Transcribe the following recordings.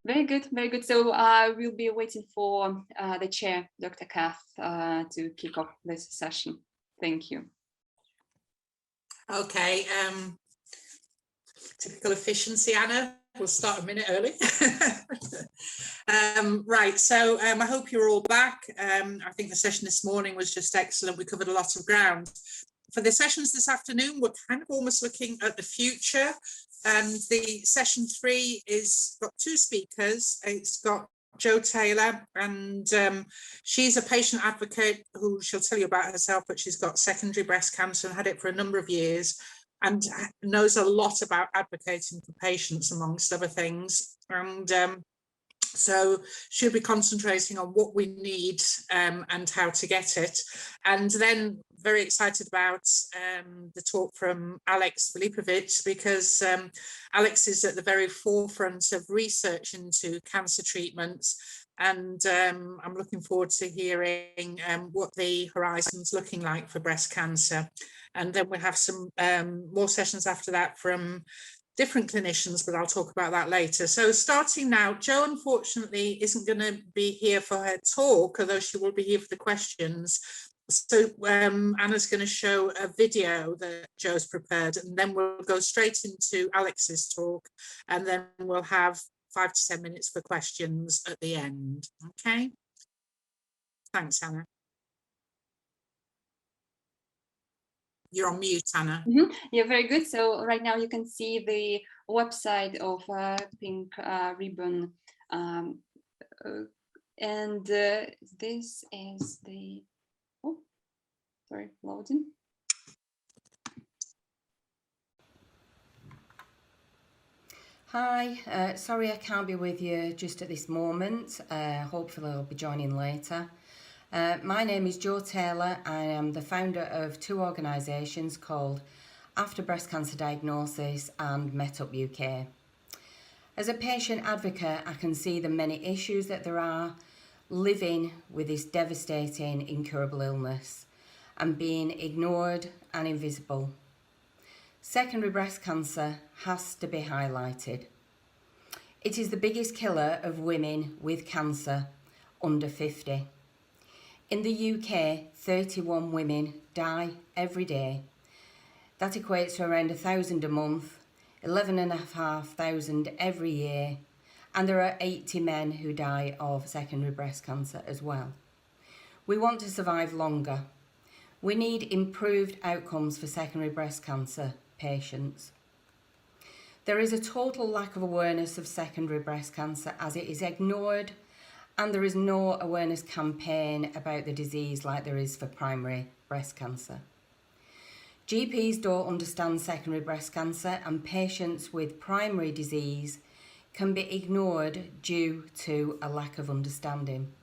Very good, very good. So we'll be waiting for the chair, Dr. Kath, to kick off this session. Thank you. Okay, typical efficiency, Anna. We'll start a minute early. Right, so I hope you're all back. I think the session this morning was just excellent. We covered a lot of ground. For the sessions this afternoon, we're kind of almost looking at the future. And the session 3 is got 2 speakers. It's got Jo Taylor, and she's a patient advocate who she'll tell you about herself, but she's got secondary breast cancer and had it for a number of years and knows a lot about advocating for patients, amongst other things. And so she'll be concentrating on what we need and how to get it. And then very excited about the talk from Alex Filipovic, because Alex is at the very forefront of research into cancer treatments. And I'm looking forward to hearing what the horizon's looking like for breast cancer. And then we'll have some more sessions after that from different clinicians, but I'll talk about that later. So starting now, Jo unfortunately isn't going to be here for her talk, although she will be here for the questions. So Anna's going to show a video that Jo's prepared, and then we'll go straight into Alex's talk, and then we'll have 5 to 10 minutes for questions at the end. Okay. Thanks, Anna. You're on mute, Anna. Yeah, very good. So right now you can see the website of Pink Ribbon. And this is the, oh, sorry, loading. Hi, sorry I can't be with you just at this moment. Hopefully I'll be joining later. My name is Jo Taylor. I am the founder of 2 organisations called After Breast Cancer Diagnosis and MetUp UK. As a patient advocate, I can see the many issues that there are living with this devastating, incurable illness and being ignored and invisible. Secondary breast cancer has to be highlighted. It is the biggest killer of women with cancer under 50. In the UK, 31 women die every day. That equates to around 1,000 a month, 11,500 every year, and there are 80 men who die of secondary breast cancer as well. We want to survive longer. We need improved outcomes for secondary breast cancer patients. There is a total lack of awareness of secondary breast cancer as it is ignored, and there is no awareness campaign about the disease like there is for primary breast cancer. GPs don't understand secondary breast cancer, and patients with primary disease can be ignored due to a lack of understanding.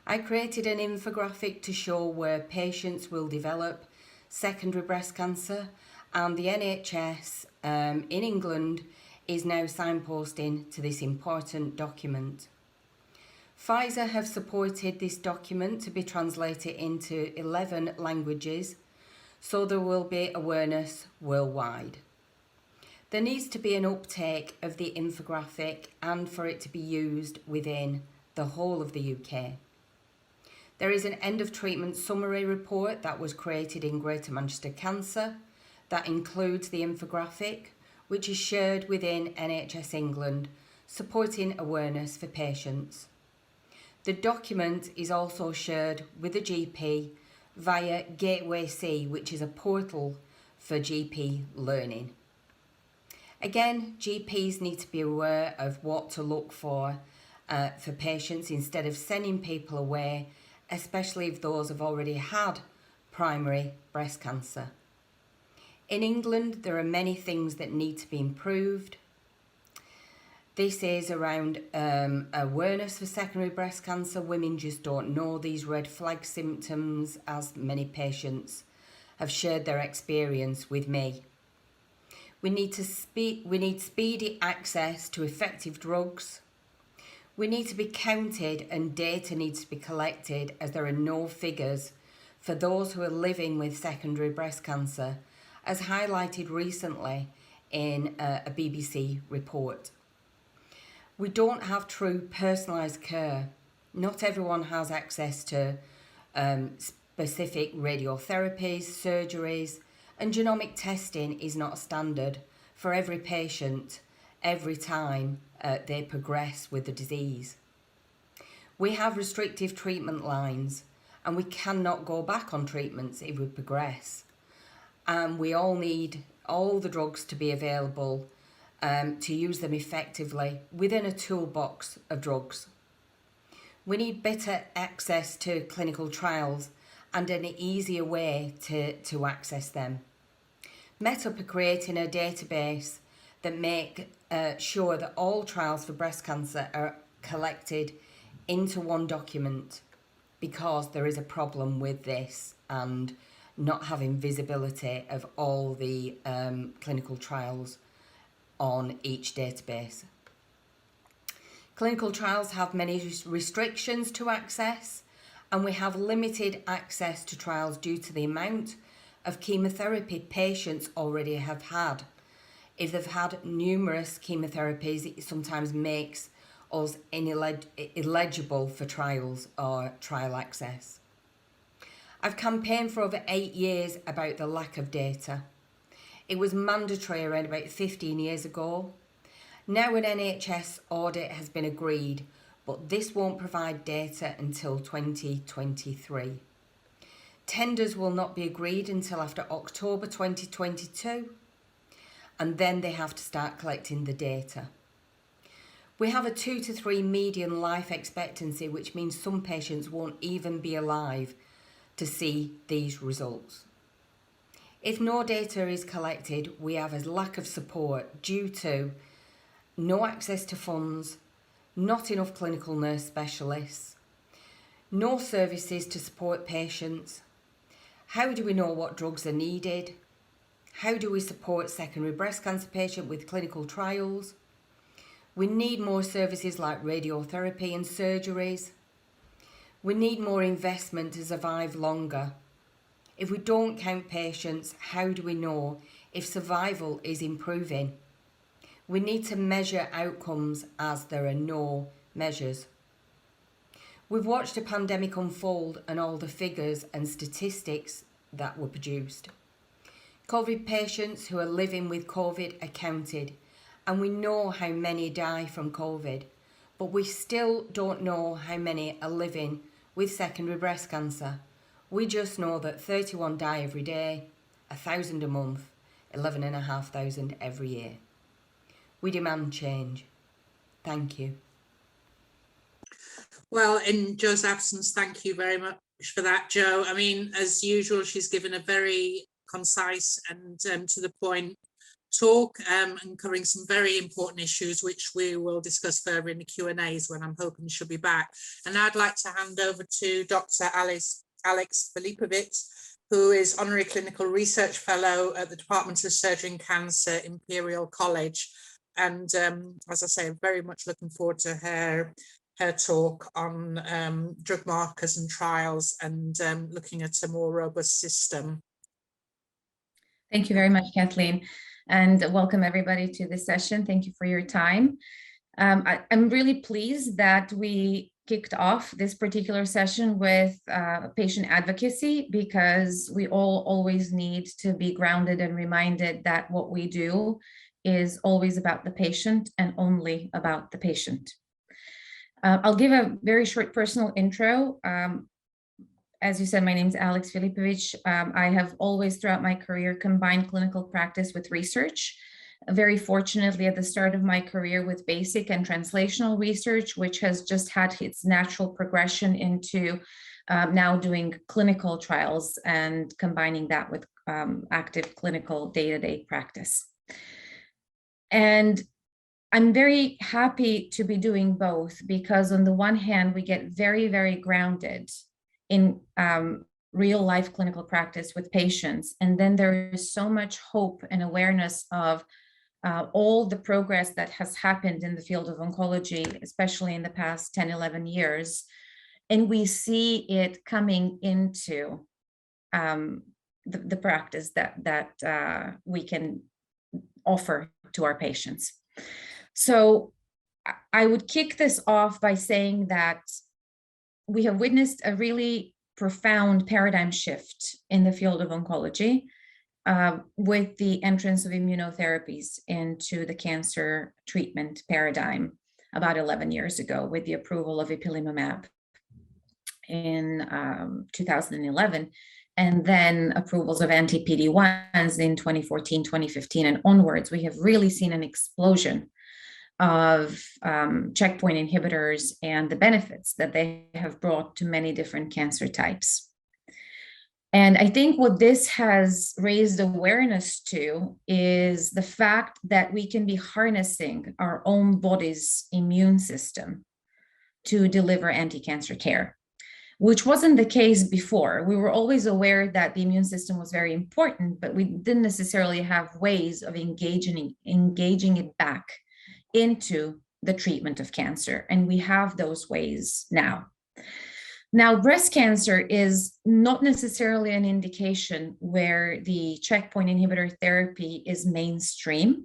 I created an infographic to show where patients will develop secondary breast cancer, and the NHS in England is now signposting to this important document. Pfizer have supported this document to be translated into 11 languages, so there will be awareness worldwide. There needs to be an uptake of the infographic and for it to be used within the whole of the UK. There is an end of treatment summary report that was created in Greater Manchester Cancer that includes the infographic, which is shared within NHS England, supporting awareness for patients. The document is also shared with the GP via Gateway C, which is a portal for GP learning. Again, GPs need to be aware of what to look for patients instead of sending people away, especially if those have already had primary breast cancer. In England, there are many things that need to be improved. This is around awareness for secondary breast cancer. Women just don't know these red flag symptoms, as many patients have shared their experience with me. We need speedy access to effective drugs. We need to be counted, and data needs to be collected, as there are no figures for those who are living with secondary breast cancer, as highlighted recently in a BBC report. We don't have true personalised care. Not everyone has access to specific radiotherapies, surgeries, and genomic testing is not standard for every patient every time they progress with the disease. We have restrictive treatment lines, and we cannot go back on treatments if we progress. And we all need all the drugs to be available to use them effectively within a toolbox of drugs. We need better access to clinical trials and an easier way to access them. METUP are creating a database that make sure that all trials for breast cancer are collected into one document, because there is a problem with this and not having visibility of all the clinical trials on each database. Clinical trials have many restrictions to access, and we have limited access to trials due to the amount of chemotherapy patients already have had. If they've had numerous chemotherapies, it sometimes makes us ineligible for trials or trial access. I've campaigned for over 8 years about the lack of data. It was mandatory around about 15 years ago. Now an NHS audit has been agreed, but this won't provide data until 2023. Tenders will not be agreed until after October 2022, and then they have to start collecting the data. We have a 2 to 3 median life expectancy, which means some patients won't even be alive to see these results. If no data is collected, we have a lack of support due to no access to funds, not enough clinical nurse specialists, no services to support patients. How do we know what drugs are needed? How do we support secondary breast cancer patients with clinical trials? We need more services like radiotherapy and surgeries. We need more investment to survive longer. If we don't count patients, how do we know if survival is improving? We need to measure outcomes as there are no measures. We've watched a pandemic unfold and all the figures and statistics that were produced. COVID patients who are living with COVID are counted, and we know how many die from COVID, but we still don't know how many are living with secondary breast cancer. We just know that 31 die every day, 1,000 a month, 11,500 every year. We demand change. Thank you. Well, in Jo's absence, thank you very much for that, Jo. I mean, as usual, she's given a very concise and to the point talk and covering some very important issues, which we will discuss further in the Q&As when I'm hoping she'll be back. And I'd like to hand over to Dr. Alex Filipovic, who is Honorary Clinical Research Fellow at the Department of Surgery and Cancer, Imperial College. And as I say, I'm very much looking forward to her talk on drug markers and trials and looking at a more robust system. Thank you very much, Kathleen, and welcome everybody to this session. Thank you for your time. I'm really pleased that we kicked off this particular session with patient advocacy, because we all always need to be grounded and reminded that what we do is always about the patient and only about the patient. I'll give a very short personal intro. As you said, my name is Alex Filipovic. I have always throughout my career combined clinical practice with research. Very fortunately, at the start of my career with basic and translational research, which has just had its natural progression into now doing clinical trials and combining that with active clinical day-to-day practice. And I'm very happy to be doing both, because on the one hand, we get very, very grounded in real life clinical practice with patients. And then there is so much hope and awareness of all the progress that has happened in the field of oncology, especially in the past 10, 11 years. And we see it coming into the practice that we can offer to our patients. So I would kick this off by saying that we have witnessed a really profound paradigm shift in the field of oncology with the entrance of immunotherapies into the cancer treatment paradigm about 11 years ago, with the approval of ipilimumab in 2011, and then approvals of anti-PD-1s in 2014, 2015, and onwards. We have really seen an explosion of checkpoint inhibitors and the benefits that they have brought to many different cancer types. And I think what this has raised awareness to is the fact that we can be harnessing our own body's immune system to deliver anti-cancer care, which wasn't the case before. We were always aware that the immune system was very important, but we didn't necessarily have ways of engaging it back into the treatment of cancer. And we have those ways now. Now, breast cancer is not necessarily an indication where the checkpoint inhibitor therapy is mainstream,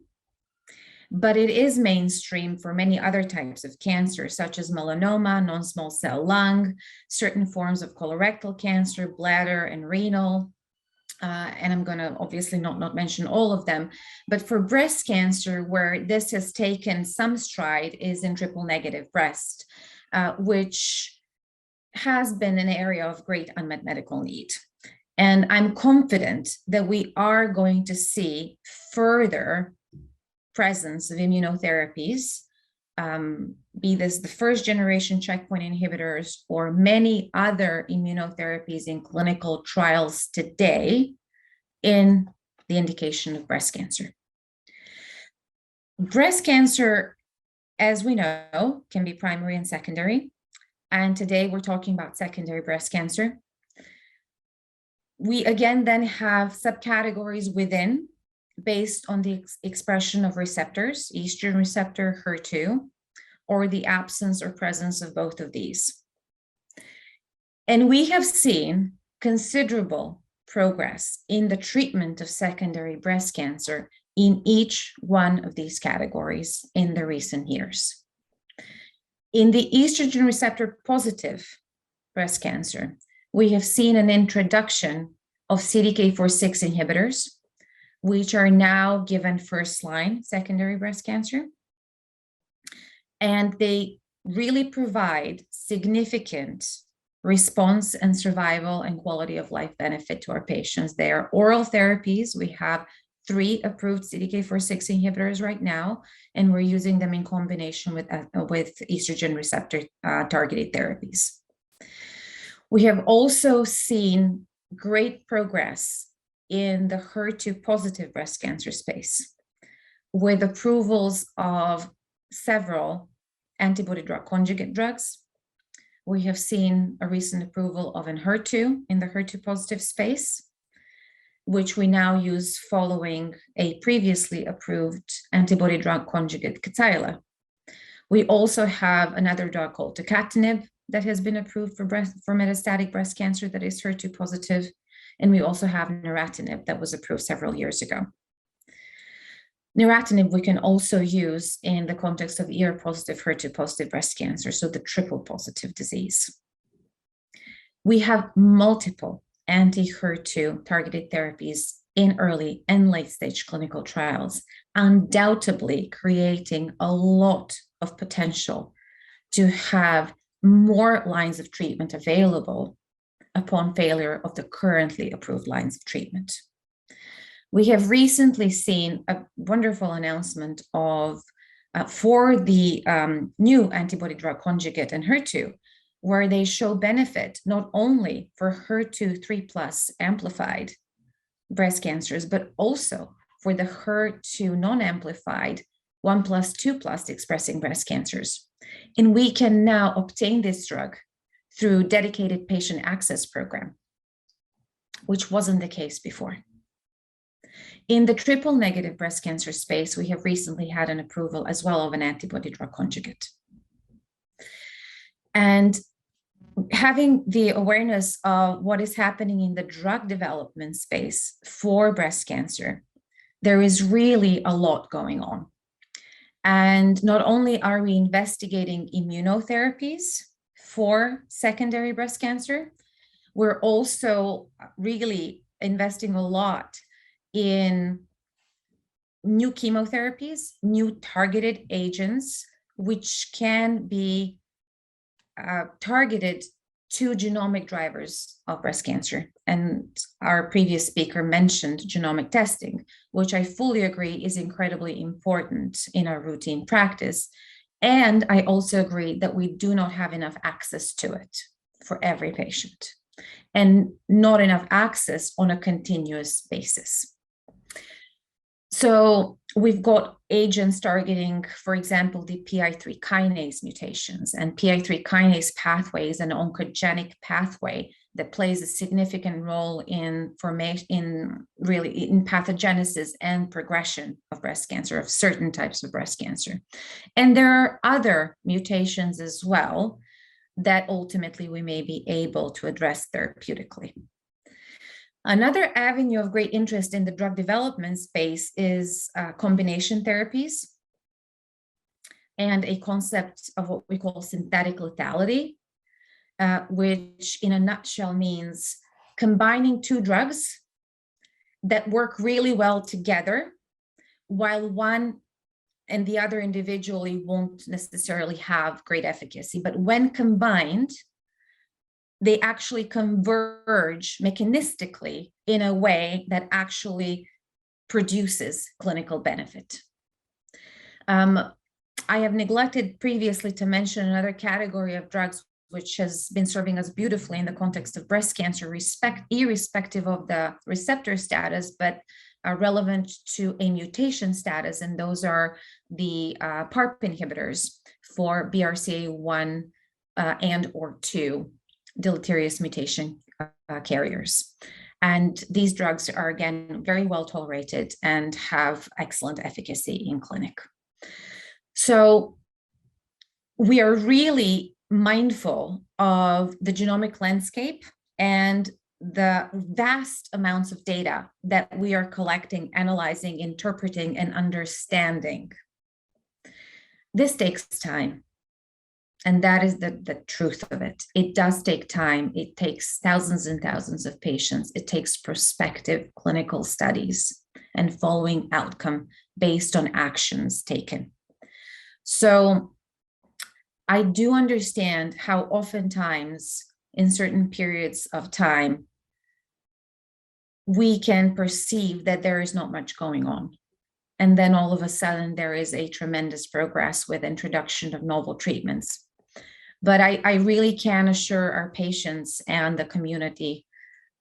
but it is mainstream for many other types of cancer, such as melanoma, non-small cell lung, certain forms of colorectal cancer, bladder and renal. And I'm going to obviously not mention all of them, but for breast cancer, where this has taken some stride is in triple negative breast, which has been an area of great unmet medical need. And I'm confident that we are going to see further presence of immunotherapies, be this the first generation checkpoint inhibitors or many other immunotherapies in clinical trials today in the indication of breast cancer. Breast cancer, as we know, can be primary and secondary. And today we're talking about secondary breast cancer. We again then have subcategories within based on the expression of receptors, estrogen receptor, HER2, or the absence or presence of both of these. And we have seen considerable progress in the treatment of secondary breast cancer in each one of these categories in the recent years. In the estrogen receptor positive breast cancer, we have seen an introduction of CDK4/6 inhibitors, which are now given first line secondary breast cancer. And they really provide significant response and survival and quality of life benefit to our patients. They are oral therapies. We have 3 approved CDK4/6 inhibitors right now, and we're using them in combination with estrogen receptor targeted therapies. We have also seen great progress in the HER2 positive breast cancer space, with approvals of several antibody drug conjugate drugs. We have seen a recent approval of Enhertu in the HER2 positive space, which we now use following a previously approved antibody drug conjugate, Kadcyla. We also have another drug called tucatinib that has been approved for metastatic breast cancer that is HER2 positive. And we also have neratinib that was approved several years ago. Neratinib we can also use in the context of ER positive, HER2 positive breast cancer, so the triple positive disease. We have multiple anti-HER2 targeted therapies in early and late stage clinical trials, undoubtedly creating a lot of potential to have more lines of treatment available upon failure of the currently approved lines of treatment. We have recently seen a wonderful announcement of for the new antibody drug conjugate Enhertu, where they show benefit not only for HER2 3+ amplified breast cancers, but also for the HER2 non-amplified 1+, 2+ expressing breast cancers. And we can now obtain this drug through dedicated patient access program, which wasn't the case before. In the triple negative breast cancer space, we have recently had an approval as well of an antibody drug conjugate. And having the awareness of what is happening in the drug development space for breast cancer, there is really a lot going on. And not only are we investigating immunotherapies for secondary breast cancer, we're also really investing a lot in new chemotherapies, new targeted agents, which can be targeted to genomic drivers of breast cancer. And our previous speaker mentioned genomic testing, which I fully agree is incredibly important in our routine practice. And I also agree that we do not have enough access to it for every patient, and not enough access on a continuous basis. So we've got agents targeting, for example, the PI3 kinase mutations, and PI3 kinase pathway is an oncogenic pathway that plays a significant role in pathogenesis and progression of breast cancer, of certain types of breast cancer. And there are other mutations as well that ultimately we may be able to address therapeutically. Another avenue of great interest in the drug development space is combination therapies and a concept of what we call synthetic lethality, which in a nutshell means combining two drugs that work really well together, while one and the other individually won't necessarily have great efficacy. But when combined, they actually converge mechanistically in a way that actually produces clinical benefit. I have neglected previously to mention another category of drugs which has been serving us beautifully in the context of breast cancer, irrespective of the receptor status, but are relevant to a mutation status, and those are the PARP inhibitors for BRCA1 and or 2 deleterious mutation carriers. And these drugs are, again, very well tolerated and have excellent efficacy in clinic. So we are really mindful of the genomic landscape and the vast amounts of data that we are collecting, analyzing, interpreting, and understanding. This takes time. And that is the truth of it. It does take time. It takes thousands and thousands of patients. It takes prospective clinical studies and following outcome based on actions taken. So I do understand how oftentimes in certain periods of time, we can perceive that there is not much going on. And then all of a sudden there is a tremendous progress with introduction of novel treatments. But I really can assure our patients and the community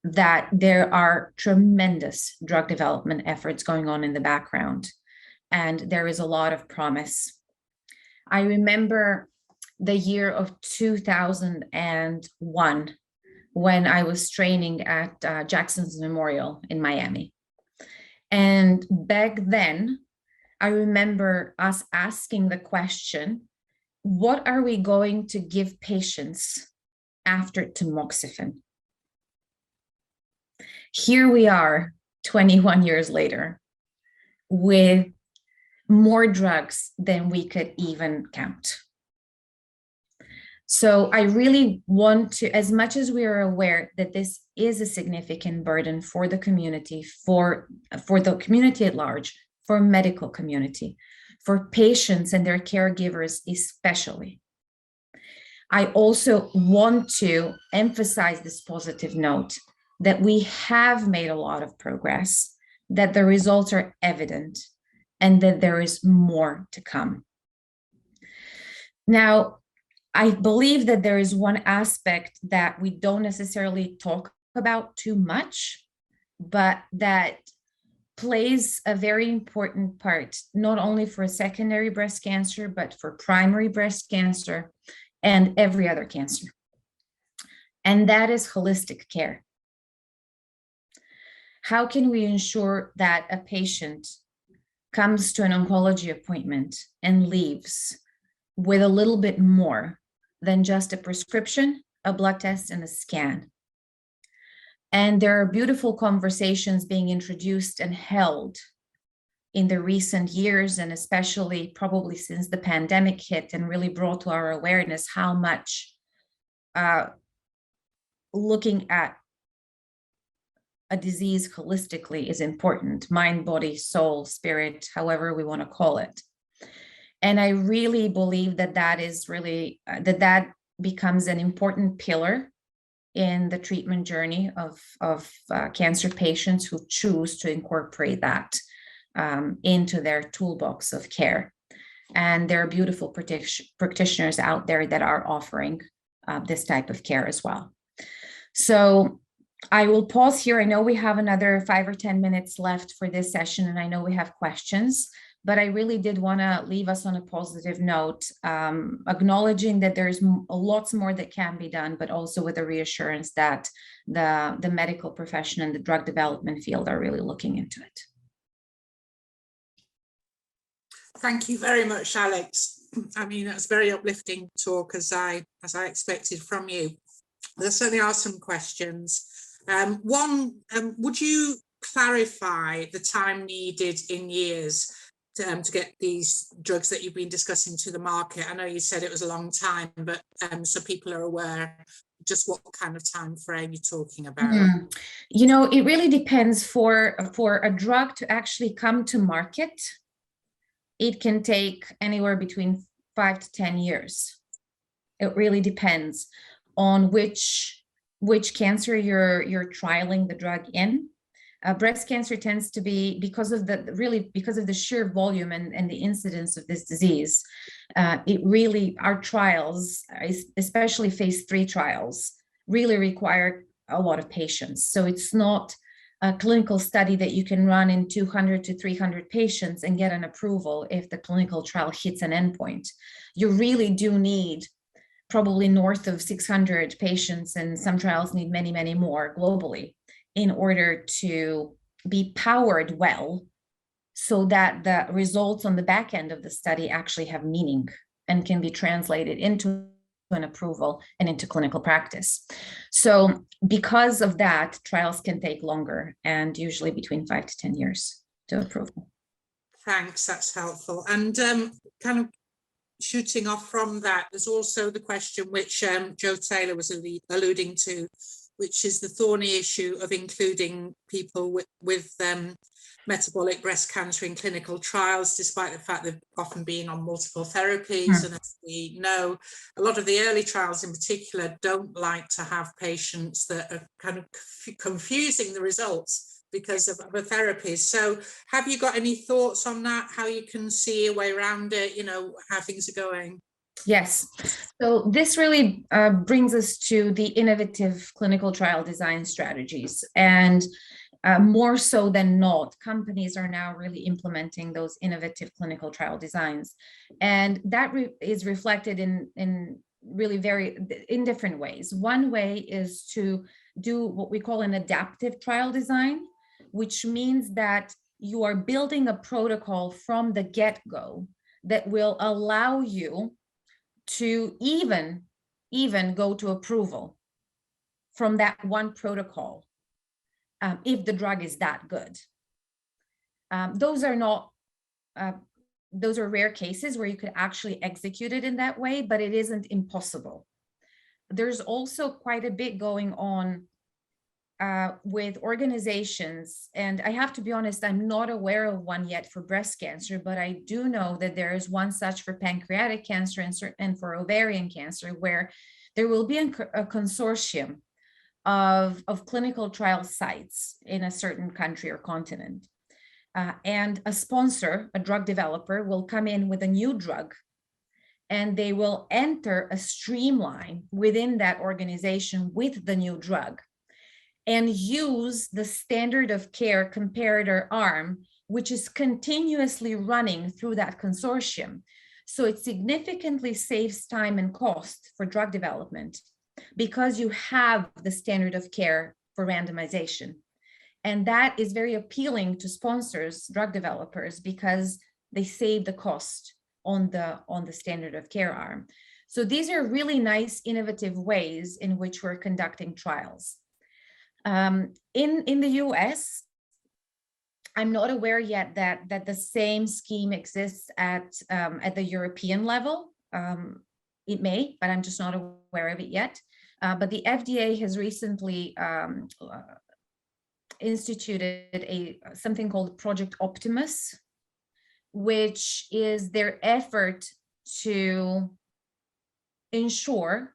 that there are tremendous drug development efforts going on in the background, and there is a lot of promise. I remember the year of 2001 when I was training at Jackson's Memorial in Miami. And back then, I remember us asking the question, what are we going to give patients after tamoxifen? Here we are 21 years later with more drugs than we could even count. So I really want to, as much as we are aware that this is a significant burden for the community, for the community at large, for medical community, for patients and their caregivers especially, I also want to emphasize this positive note that we have made a lot of progress, that the results are evident, and that there is more to come. Now, I believe that there is one aspect that we don't necessarily talk about too much, but that plays a very important part, not only for secondary breast cancer, but for primary breast cancer and every other cancer. And that is holistic care. How can we ensure that a patient comes to an oncology appointment and leaves with a little bit more than just a prescription, a blood test, and a scan? And there are beautiful conversations being introduced and held in the recent years, and especially probably since the pandemic hit and really brought to our awareness how much looking at a disease holistically is important: mind, body, soul, spirit, however we want to call it. And I really believe that that is really, that becomes an important pillar in the treatment journey of cancer patients who choose to incorporate that into their toolbox of care. And there are beautiful practitioners out there that are offering this type of care as well. So I will pause here. I know we have another 5 or 10 minutes left for this session, and I know we have questions, but I really did want to leave us on a positive note, acknowledging that there's lots more that can be done, but also with a reassurance that the medical profession and the drug development field are really looking into it. Thank you very much, Alex. I mean, that's very uplifting talk, as I expected from you. There certainly are some questions. One, would you clarify the time needed in years to get these drugs that you've been discussing to the market? I know you said it was a long time, but so people are aware just what kind of time frame you're talking about. You know, it really depends. For a drug to actually come to market, it can take anywhere between 5 to 10 years. It really depends on which cancer you're trialing the drug in. Breast cancer tends to be, because of the sheer volume and the incidence of this disease, our trials, especially phase 3 trials, really require a lot of patients. So it's not a clinical study that you can run in 200 to 300 patients and get an approval if the clinical trial hits an endpoint. You really do need probably north of 600 patients, and some trials need many, many more globally in order to be powered well, so that the results on the back end of the study actually have meaning and can be translated into an approval and into clinical practice. So because of that, trials can take longer, and usually between 5 to 10 years to approval. Thanks, that's helpful. And kind of shooting off from that, there's also the question which Joe Taylor was alluding to, which is the thorny issue of including people with metabolic breast cancer in clinical trials, despite the fact they've often been on multiple therapies. And as we know, a lot of the early trials in particular don't like to have patients that are kind of confusing the results because of other therapies. So have you got any thoughts on that, how you can see a way around it, you know, how things are going? Yes. So this really brings us to the innovative clinical trial design strategies. And more so than not, companies are now really implementing those innovative clinical trial designs. And that is reflected in really in different ways. One way is to do what we call an adaptive trial design, which means that you are building a protocol from the get-go that will allow you to even go to approval from that one protocol, if the drug is that good. Those are rare cases where you could actually execute it in that way, but it isn't impossible. There's also quite a bit going on with organizations, and I have to be honest, I'm not aware of one yet for breast cancer, but I do know that there is one such for pancreatic cancer and for ovarian cancer, where there will be a consortium of clinical trial sites in a certain country or continent. And a sponsor, a drug developer, will come in with a new drug, and they will enter a streamline within that organization with the new drug, and use the standard of care comparator arm, which is continuously running through that consortium. So it significantly saves time and cost for drug development, because you have the standard of care for randomization. And that is very appealing to sponsors, drug developers, because they save the cost on the standard of care arm. So these are really nice, innovative ways in which we're conducting trials. In the US, I'm not aware yet that the same scheme exists at the European level. It may, but I'm just not aware of it yet. But the FDA has recently instituted something called Project Optimus, which is their effort to ensure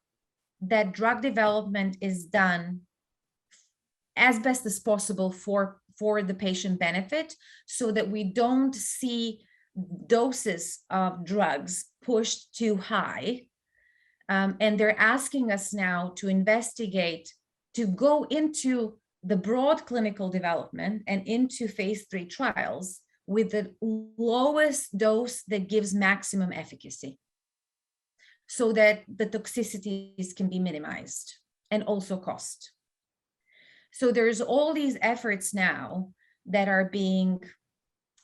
that drug development is done as best as possible for the patient benefit, so that we don't see doses of drugs pushed too high. And they're asking us now to investigate, to go into the broad clinical development and into phase 3 trials with the lowest dose that gives maximum efficacy, so that the toxicities can be minimized and also cost. So there's all these efforts now that are being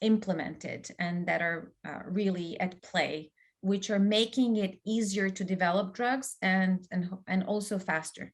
implemented and that are really at play, which are making it easier to develop drugs and also faster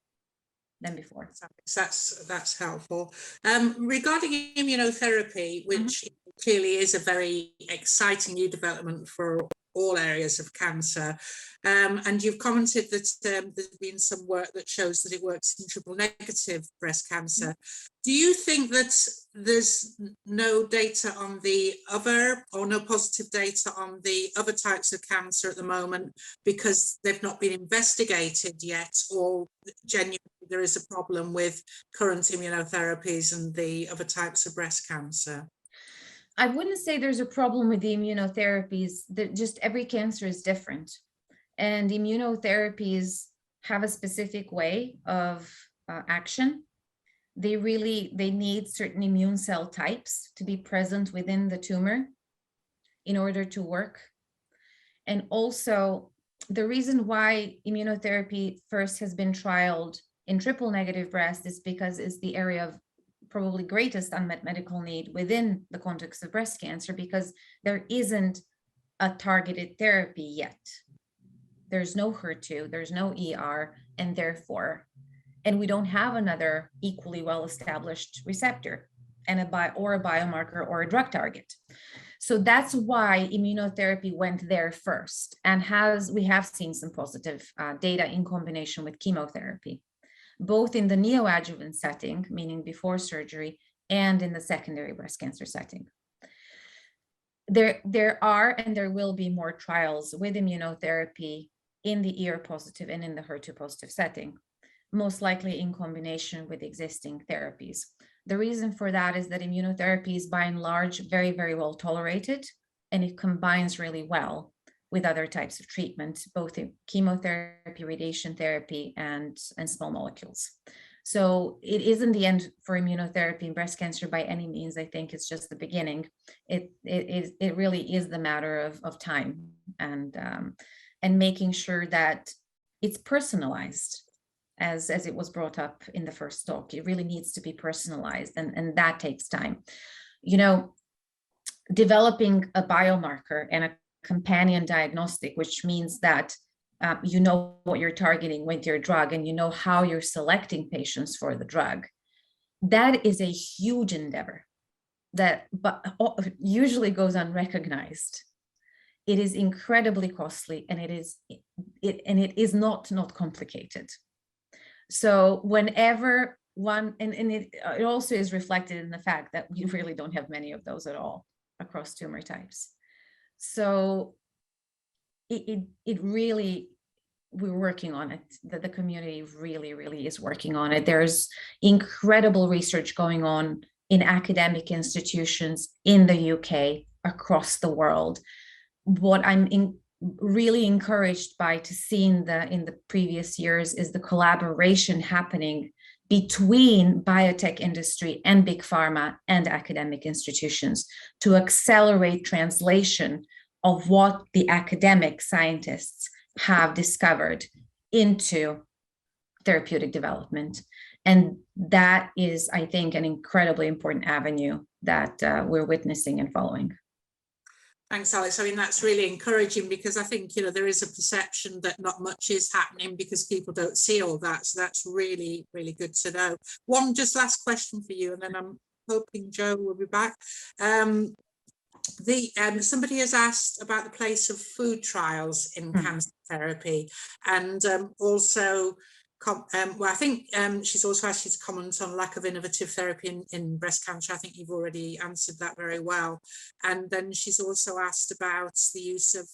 than before. That's helpful. Regarding immunotherapy, which clearly is a very exciting new development for all areas of cancer, and you've commented that there's been some work that shows that it works in triple negative breast cancer. Do you think that there's no data on the other, or no positive data on the other types of cancer at the moment because they've not been investigated yet, or genuinely there is a problem with current immunotherapies and the other types of breast cancer? I wouldn't say there's a problem with the immunotherapies. That just every cancer is different, and immunotherapies have a specific way of action. They need certain immune cell types to be present within the tumor in order to work. And also, the reason why immunotherapy first has been trialed in triple negative breast is because it's the area of probably greatest unmet medical need within the context of breast cancer, because there isn't a targeted therapy yet. There's no HER2, there's no ER, and we don't have another equally well-established receptor and a biomarker or a drug target. So that's why immunotherapy went there first, and we have seen some positive data in combination with chemotherapy, both in the neoadjuvant setting, meaning before surgery, and in the secondary breast cancer setting. There are and there will be more trials with immunotherapy in the ER positive and in the HER2 positive setting, most likely in combination with existing therapies. The reason for that is that immunotherapy is by and large very, very well tolerated, and it combines really well with other types of treatment, both in chemotherapy, radiation therapy, and small molecules. So it isn't the end for immunotherapy in breast cancer by any means. I think it's just the beginning. It really is the matter of time and making sure that it's personalized, as it was brought up in the first talk. It really needs to be personalized, and that takes time. Developing a biomarker and a companion diagnostic, which means that you know what you're targeting with your drug and you know how you're selecting patients for the drug. That is a huge endeavor that usually goes unrecognized. It is incredibly costly, and it is not complicated. So whenever one, and it also is reflected in the fact that we really don't have many of those at all across tumor types. So it really, we're working on it. The community really is working on it. There's incredible research going on in academic institutions in the UK, across the world. What I'm really encouraged by to see in the previous years is the collaboration happening between biotech industry and big pharma and academic institutions to accelerate translation of what the academic scientists have discovered into therapeutic development. And that is, I think, an incredibly important avenue that we're witnessing and following. Thanks, Alex. I mean, that's really encouraging, because I think, there is a perception that not much is happening because people don't see all that. So that's really, really good to know. One just last question for you, and then I'm hoping Joe will be back. Somebody has asked about the place of food trials in cancer therapy, and also, well, I think she's also asked you to comment on lack of innovative therapy in breast cancer. I think you've already answered that very well. And then she's also asked about the use of,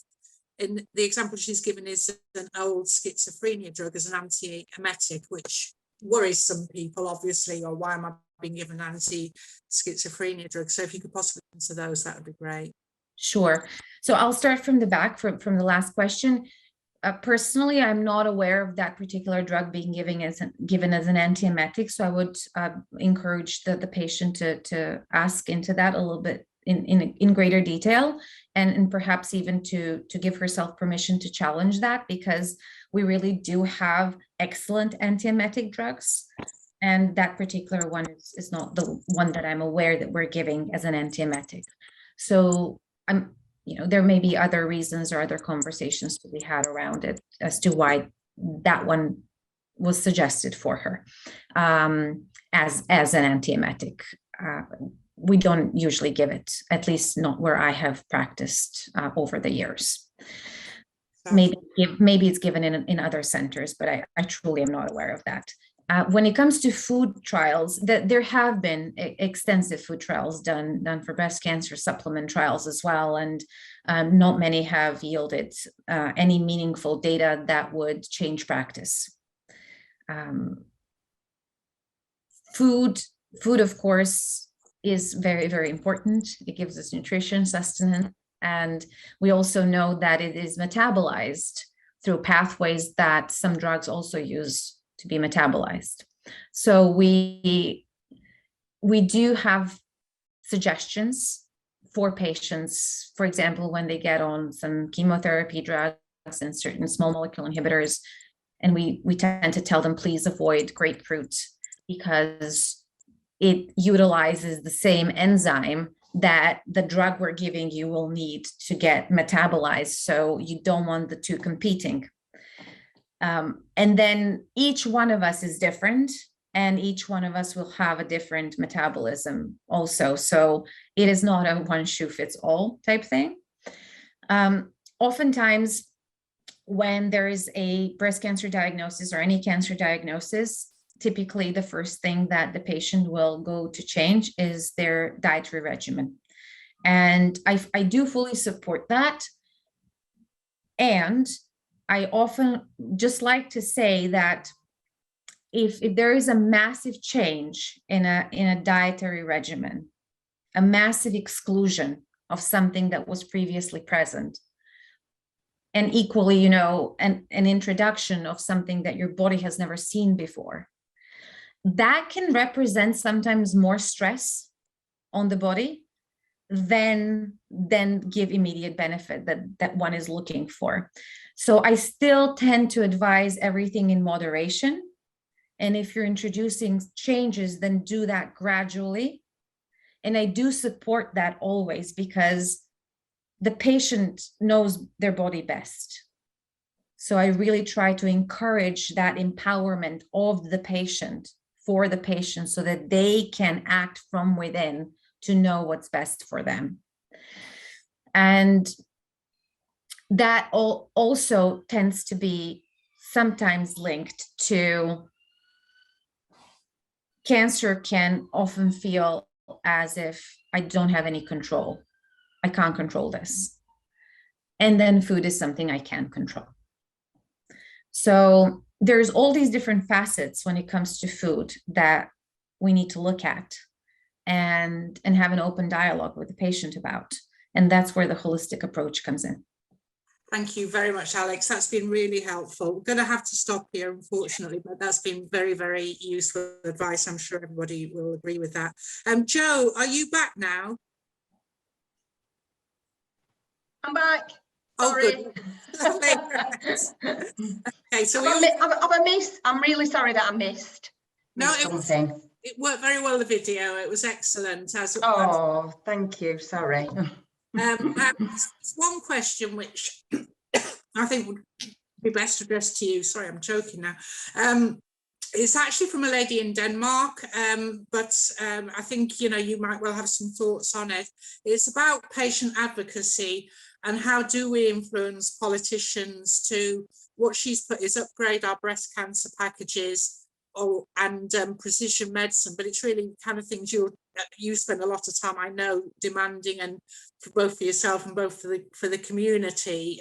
in the example she's given is an old schizophrenia drug as an antiemetic, which worries some people, obviously, or why am I being given an anti-schizophrenia drug? So if you could possibly answer those, that would be great. Sure. So I'll start from the back, from the last question. Personally, I'm not aware of that particular drug being given as an antiemetic. So I would encourage the patient to ask into that a little bit in greater detail, and perhaps even to give herself permission to challenge that, because we really do have excellent antiemetic drugs. And that particular one is not the one that I'm aware that we're giving as an antiemetic. So there may be other reasons or other conversations to be had around it as to why that one was suggested for her as an antiemetic. We don't usually give it, at least not where I have practiced over the years. Maybe it's given in other centers, but I truly am not aware of that. When it comes to food trials, there have been extensive food trials done for breast cancer, supplement trials as well, and not many have yielded any meaningful data that would change practice. Food, of course, is very, very important. It gives us nutrition, sustenance, and we also know that it is metabolized through pathways that some drugs also use to be metabolized. So we do have suggestions for patients, for example, when they get on some chemotherapy drugs and certain small molecule inhibitors, and we tend to tell them, please avoid grapefruit because it utilizes the same enzyme that the drug we're giving you will need to get metabolized. So you don't want the two competing. And then each one of us is different, and each one of us will have a different metabolism also. So it is not a one shoe fits all type thing. Oftentimes, when there is a breast cancer diagnosis or any cancer diagnosis, typically the first thing that the patient will go to change is their dietary regimen. And I do fully support that. And I often just like to say that if there is a massive change in a dietary regimen, a massive exclusion of something that was previously present, and equally, an introduction of something that your body has never seen before, that can represent sometimes more stress on the body than give immediate benefit that one is looking for. So I still tend to advise everything in moderation. And if you're introducing changes, then do that gradually. And I do support that always, because the patient knows their body best. So I really try to encourage that empowerment of the patient for the patient so that they can act from within to know what's best for them. And that also tends to be sometimes linked to cancer. Can often feel as if I don't have any control. I can't control this. And then food is something I can control. So there's all these different facets when it comes to food that we need to look at and have an open dialogue with the patient about. And that's where the holistic approach comes in. Thank you very much, Alex. That's been really helpful. We're going to have to stop here, unfortunately, but that's been very, very useful advice. I'm sure everybody will agree with that. Joe, are you back now? I'm back. Oh, sorry. Good. Okay, so I'm really sorry that I missed. No, something. It worked very well, the video. It was excellent. Thank you. Sorry. One question which I think would be best addressed to you. Sorry, I'm joking now. It's actually from a lady in Denmark, but I think, you know, you might well have some thoughts on it. It's about patient advocacy and how do we influence politicians to, what she's put is upgrade our breast cancer packages and precision medicine, but it's really kind of things you spend a lot of time, I know, demanding, and for both for yourself and both for the community,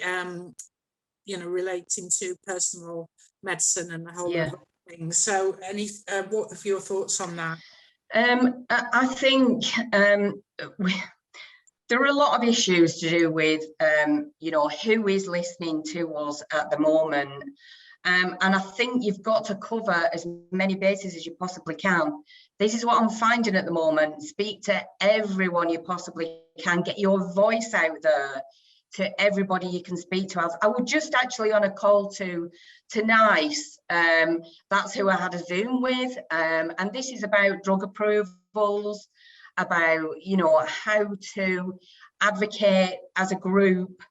you know, relating to personal medicine and the whole lot of things. So what are your thoughts on that? I think there are a lot of issues to do with, you know, who is listening to us at the moment. And I think you've got to cover as many bases as you possibly can. This is what I'm finding at the moment. Speak to everyone you possibly can. Get your voice out there to everybody you can speak to. I was just actually on a call to NICE. That's who I had a Zoom with. And this is about drug approvals, about, you know, how to advocate as a group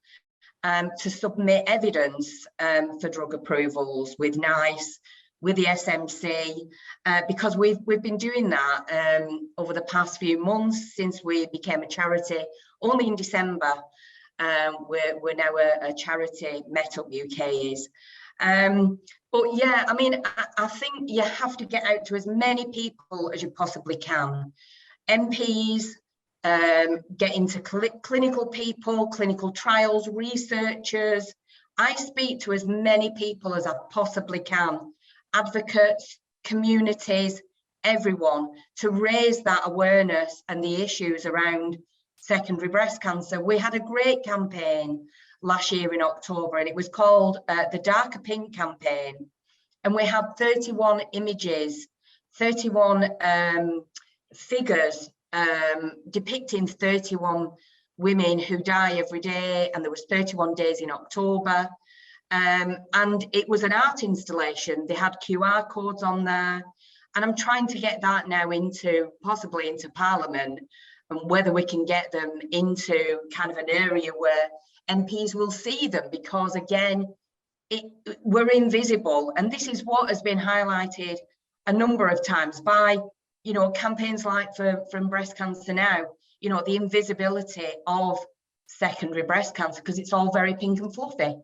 to submit evidence for drug approvals with NICE, with the SMC, because we've been doing that over the past few months since we became a charity. Only in December, we're now a charity, Met Up UK is. But yeah, I mean, I think you have to get out to as many people as you possibly can. MPs, get into clinical people, clinical trials, researchers. I speak to as many people as I possibly can, advocates, communities, everyone, to raise that awareness and the issues around secondary breast cancer. We had a great campaign last year in October, and it was called the Darker Pink campaign. And we had 31 images, 31 figures depicting 31 women who die every day, and there was 31 days in October, and it was an art installation. They had QR codes on there, and I'm trying to get that now possibly into Parliament, and whether we can get them into kind of an area where MPs will see them, because again, we're invisible, and this is what has been highlighted a number of times by, you know, campaigns like from Breast Cancer Now, you know, the invisibility of secondary breast cancer, because it's all very pink and fluffy.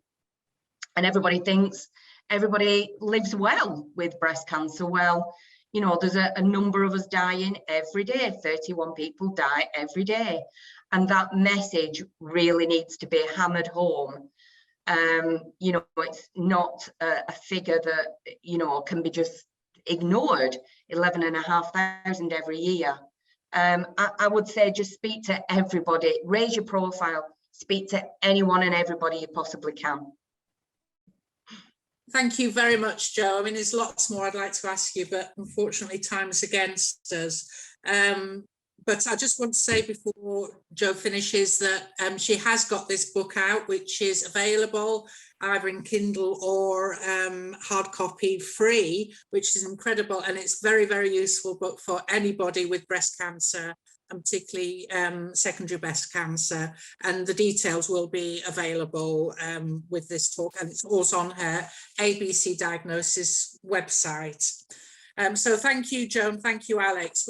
And everybody thinks everybody lives well with breast cancer. Well, you know, there's a number of us dying every day. 31 people die every day. And that message really needs to be hammered home. You know, it's not a figure that, you know, can be just ignored. 11,500 every year. I would say just speak to everybody, raise your profile, speak to anyone and everybody you possibly can. Thank you very much, Jo. I mean, there's lots more I'd like to ask you, but unfortunately time is against us. But I just want to say before Jo finishes that she has got this book out, which is available either in Kindle or hard copy free, which is incredible. And it's very, very useful book for anybody with breast cancer, and particularly secondary breast cancer. And the details will be available with this talk. And it's also on her ABC Diagnosis website. So thank you, Jo, and thank you, Alex.